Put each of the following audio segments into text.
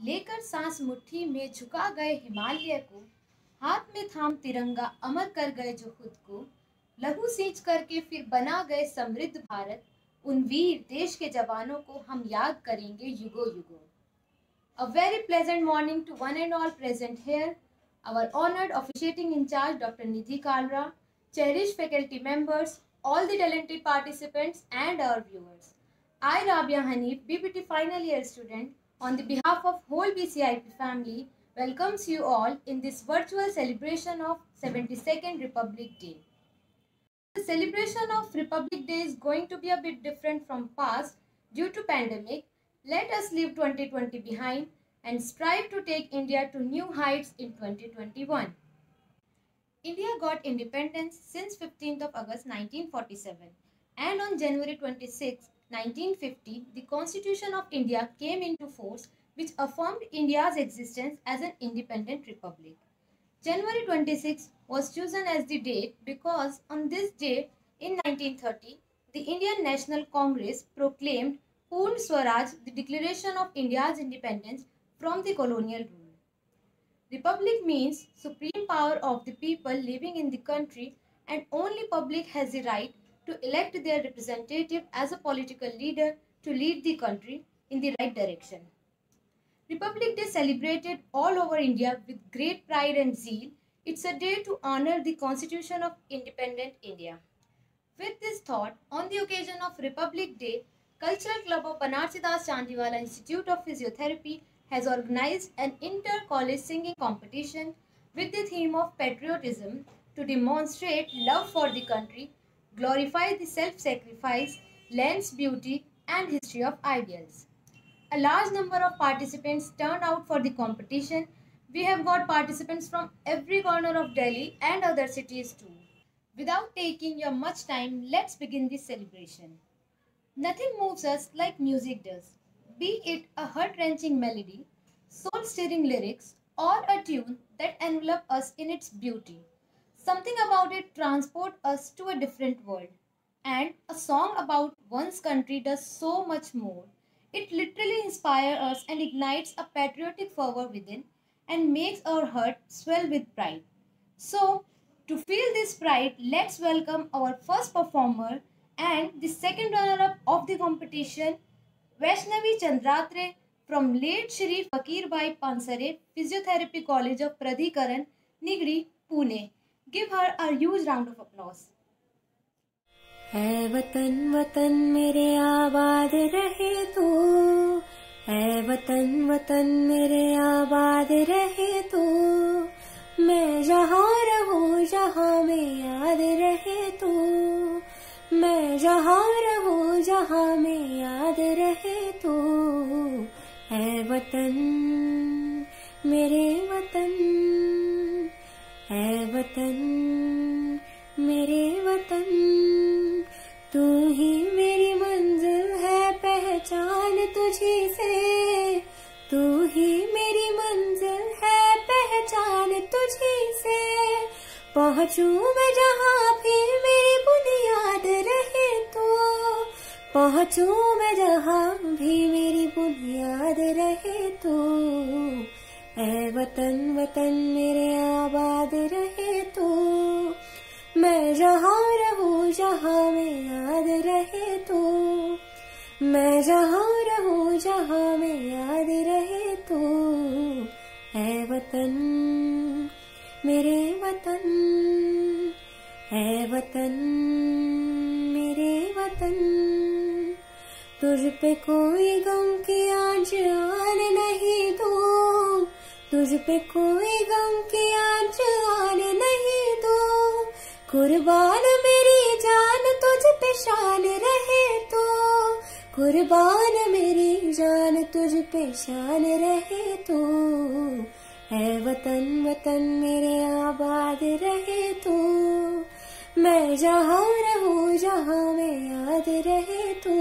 लेकर सांस मुट्ठी में झुका गए हिमालय को, हाथ में थाम तिरंगा अमर कर गए जो खुद को, लहू सींच करके फिर बना गए समृद्ध भारत। उन वीर देश के जवानों को हम याद करेंगे युगों युगों। A very pleasant morning to one and all present here. Our honored officiating in charge, Dr. Nidhi Kalra, cherished faculty members, all the talented participants, and our viewers. I, Rabia Hanif, BPT final year student, on the behalf of whole BCIP family, welcomes you all in this virtual celebration of 72nd Republic Day. The celebration of Republic Day is going to be a bit different from past due to pandemic. Let us leave 2020 behind and strive to take India to new heights in 2021. India got independence since 15th of August 1947, and on January 26, 1950, the Constitution of India came into force, which affirmed India's existence as an independent republic. January 26 was chosen as the date because on this day in 1930, the Indian National Congress proclaimed Purn Swaraj, the declaration of India's independence from the colonial rule. Republic means supreme power of the people living in the country, and only public has the right to elect their representative as a political leader to lead the country in the right direction. Republic Day celebrated all over India with great pride and zeal. It's a day to honor the Constitution of Independent India. With this thought, on the occasion of Republic Day, Cultural Club of Banarsi Das Chandiwala Institute of Physiotherapy has organized an inter-college singing competition with the theme of patriotism to demonstrate love for the country, glorify the self-sacrifice, land's beauty and history of ideals. A large number of participants turned out for the competition. We have got participants from every corner of Delhi and other cities too. Without taking your much time, let's begin this celebration. Nothing moves us like music does, be it a heart-wrenching melody, soul-stirring lyrics, or a tune that envelops us in its beauty. Something about it transports us to a different world. And a song about one's country does so much more. It literally inspires us and ignites a patriotic fervor within and makes our heart swell with pride. So, to feel this pride, let's welcome our first performer and the second runner-up of the competition, Vaishnavi Chandratre from late Shri Fakir Bhai Pansare Physiotherapy College of Pradhikaran, Nigri, Pune. Give her a huge round of applause. ऐ वतन वतन मेरे आबाद रहे तू, ऐ वतन वतन मेरे आबाद रहे तू, मैं जहाँ रहूँ जहाँ में याद रहे तू, मैं जहाँ रहूँ जहाँ में याद रहे तू, ऐ वतन मेरे वतन, ऐ वतन मेरे वतन, तू ही मेरी मंजिल है पहचान तुझी से, तू ही मेरी मंजिल है पहचान तुझी से, पहुँचूं मैं जहाँ भी मेरी बुनियाद रहे तू, पहुँचूं मैं जहाँ भी मेरी बुनियाद रहे तू, ऐ वतन वतन मेरे आबाद रहे तू, मैं जहाँ रहूँ जहाँ में याद रहे तू, मैं जहाँ रहूँ जहाँ में याद रहे तू, ऐ वतन मेरे वतन, ऐ वतन मेरे वतन, तुझ पे कोई गम की आँच आने नहीं दूँ, तुझ पे कोई गम की आँच आने नहीं दूँ, कुर्बान मेरी जान तुझ पे शान रहे तू, कुर्बान मेरी जान तुझ पे शान रहे तू, ऐ वतन वतन मेरे आबाद रहे तू, मैं जहाँ रहूँ जहाँ में याद रहे तू,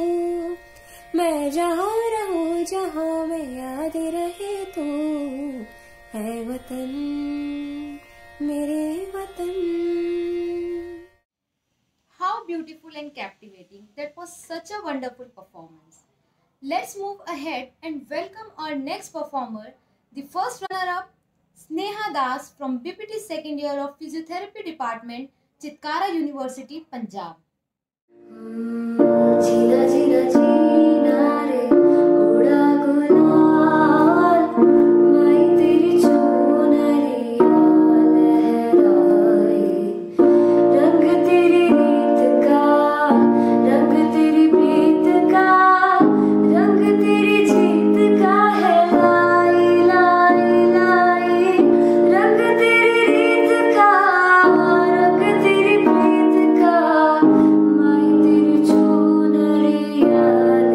मैं जहाँ रहूँ जहाँ में याद रहे तू, ऐ वतन मेरे वतन. How beautiful and captivating. That was such a wonderful performance. Let's move ahead and welcome our next performer, the first runner-up, Sneha Das from BPT second year of Physiotherapy Department, Chitkara University, Punjab. जीना जीना जीना रे उड़ा गुलाल मैं तेरी चुनरिया लहराए रंग तेरी रीत का रंग तेरी प्रीत का रंग तेरी जीत का है लाई लाई लाई रंग तेरी रीत का रंग तेरी प्रीत का मैं तेरी चुनरिया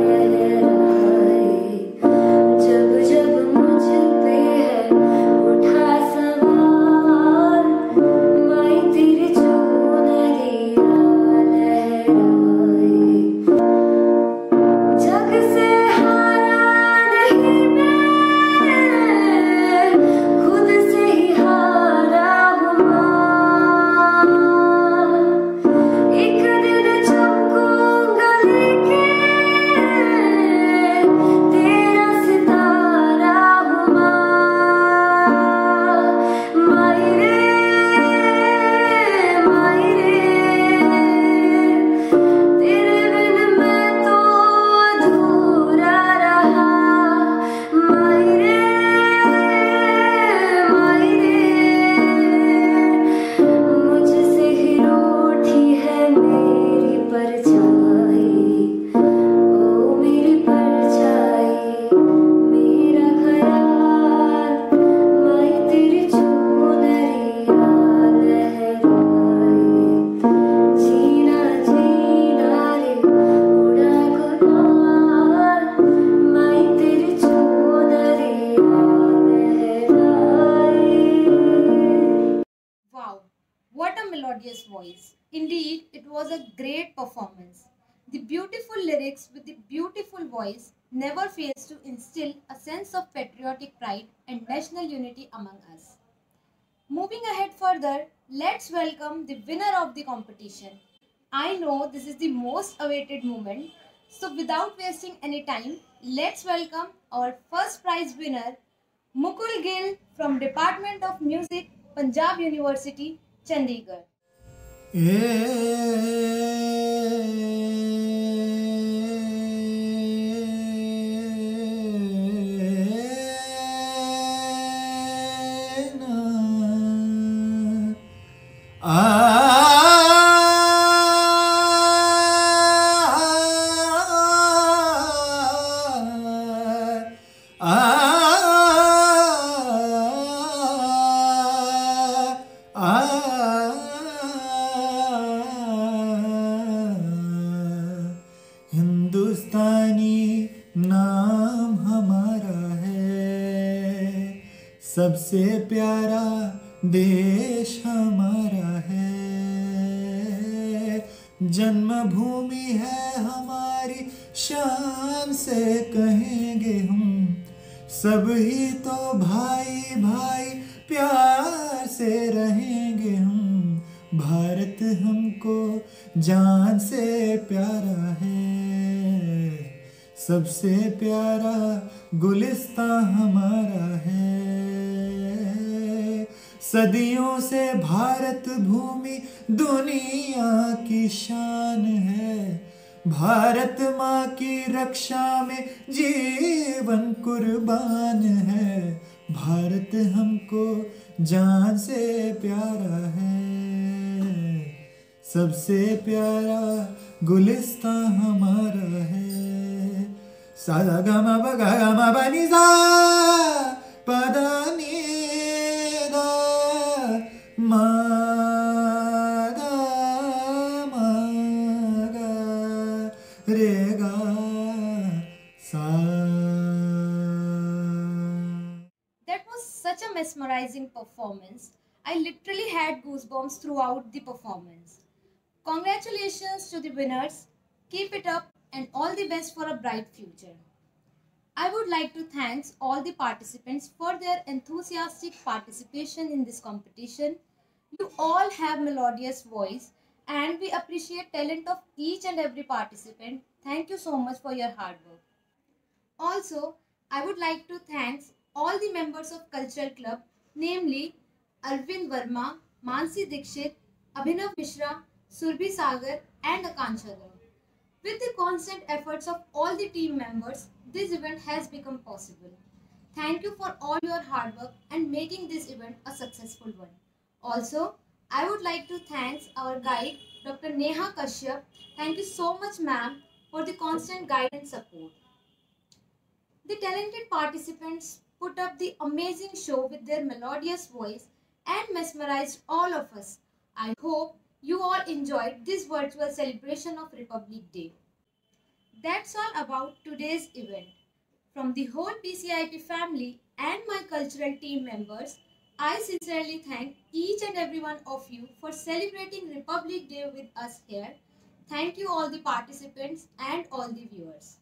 लहराए जब जब मुझ पे है उठा सवाल मैं तेरी चुनरिया लहराए जग से हारा नहीं मैं खुद से ही हारा हूँ एक दिन चमकूंगा लेके तेरा सितारा हूँ मायरे मायरे तेरे बिन मैं तो अधूरा रहा मायरे मायरे मुझसे ही रूठी है मेरी परछाई ओ मेरी परछाई मेरा ख्याल मैं तेरी चुनरिया लहराए जीना जीना रे उड़ा गुलाल मैं तेरी चुनरिया लहराए Wow, what a melodious voice. Indeed, it was a great performance. The beautiful lyrics with the beautiful voice never fails to instill a sense of patriotic pride and national unity among us. Moving ahead further, let's welcome the winner of the competition. I know this is the most awaited moment, so without wasting any time, let's welcome our first prize winner, Mukul Gill from Department of Music, Punjab University, Chandigarh. हिंदुस्तानी नाम हमारा है सबसे प्यारा देश हमारा है जन्मभूमि है हमारी शान से कहेंगे हम सब ही तो भाई भाई प्यार से रहेंगे हम भारत हमको जान से प्यारा है सबसे प्यारा गुलिस्तान हमारा है सदियों से भारत भूमि दुनिया की शान है भारत माँ की रक्षा में जीवन कुर्बान है भारत हमको जान से प्यारा है सबसे प्यारा गुलिस्तान हमारा है सादा गमा बगा गमा बनी सा पदा नी दा मा गा मा गा रे गा सा. That was such a mesmerizing performance. I literally had goosebumps throughout the performance. Congratulations to the winners. Keep it up and all the best for a bright future. I would like to thank all the participants for their enthusiastic participation in this competition. You all have melodious voice and we appreciate talent of each and every participant. Thank you so much for your hard work. Also, I would like to thank all the members of Cultural Club, namely Arvind Verma, Mansi Dikshit, Abhinav Mishra, Surbhi Sagar, and Akanksha Dhar. With the constant efforts of all the team members, this event has become possible. Thank you for all your hard work and making this event a successful one. Also, I would like to thank our guide, Dr. Neha Kashyap. Thank you so much, ma'am, for the constant guidance support. The talented participants put up the amazing show with their melodious voice and mesmerized all of us. I hope you all enjoyed this virtual celebration of Republic Day. That's all about today's event. From the whole PCIT family and my cultural team members, I sincerely thank each and every one of you for celebrating Republic Day with us here. Thank you all the participants and all the viewers.